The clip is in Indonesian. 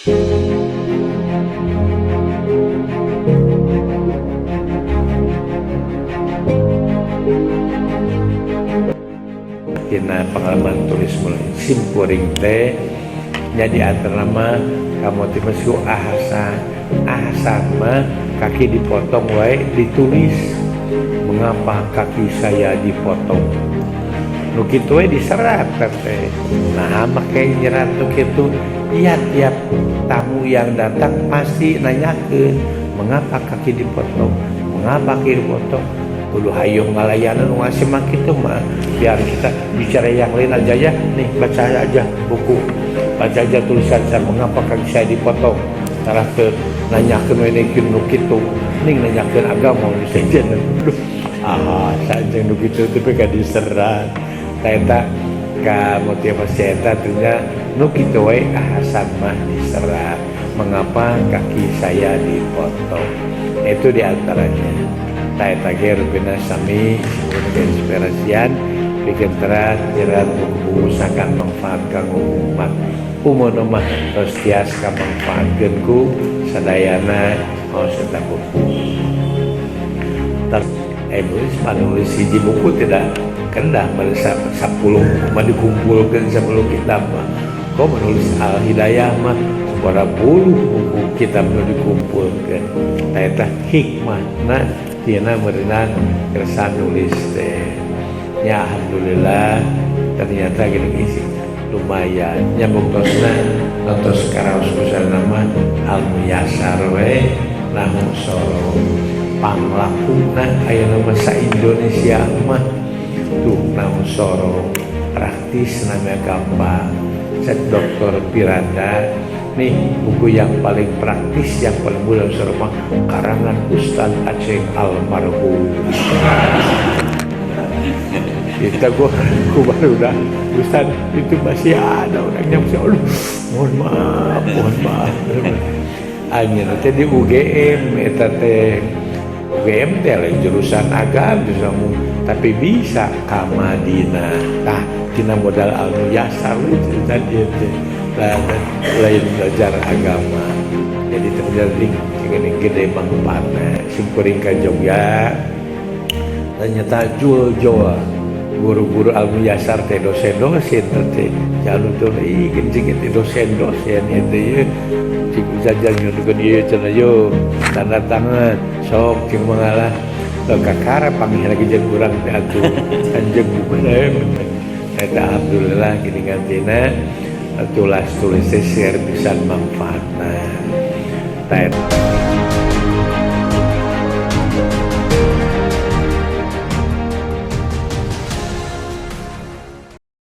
Tina pengalaman tulis mulai simpuring teh jadi antara nama kamu tiba su ahasa mah kaki dipotong wae ditulis mengapa kaki saya dipotong nu kitu we diserat teh nah make nyerat nu kitu iya tiap tamu yang datang pasti nanyakeun mengapa kaki dipotong kudu hayung ngalayanan ngasih mah kitu mah biar kita bicara yang lain aja ya nih baca aja buku baca aja tulisan saya mengapa kaki saya dipotong cara ke nanyakeun we nu kitu ning nanyakeun agama nu sejen saja nu kitu tapi ka diserat eta ka motivasi eta ternyata nu kitu we ahasan mah diserat mengapa kaki saya dipotong itu diantaranya eta ge rupina sami inspirasian bikin terang jerat buku sakan manfaat kanggo umat umumna mah tos tiasa manfaatkeun ku sadayana maos eta buku tas menulis hiji buku tidak kendah merasa 10 mah dikumpulkeun 10 kitab mah kok menulis Al Hidayah mah sabaraha puluh buku kitab nu dikumpulkeun eta hikmahna tina merenang kerasa nulis teh ya alhamdulillah ternyata gini isi lumayan nyambung tosna nontos karaos kusana nama Al-Muyassar we namun soro panglakuna aya nama sa Indonesia mah tuh namun soro praktis namanya gampang set Dr. Piranda nih buku yang paling praktis yang paling mudah serba karangan Ustaz Aceh almarhum kita gua baru dah Ustaz itu masih ada orangnya masih mohon maaf akhirnya nanti di UGM eta teh UGM teh lain jurusan agama tapi bisa ke Madinah tah tina modal Al-Muyassar itu tadi lain belajar agama jadi terjadi segini gede manfaatnya simkuring ka Jogja ternyata jual guru-guru Al-Muyassar teh dosen-dosen teh jalu tuh gencing itu dosen-dosen itu ya cik jajan nyundukeun ieu cenah yo tanda tangan sok cing mengalah kakara panggil lagi jeung urang teh atuh anjeun bener eta alhamdulillah gini gantina tulis-tulis share bisa manfaatna.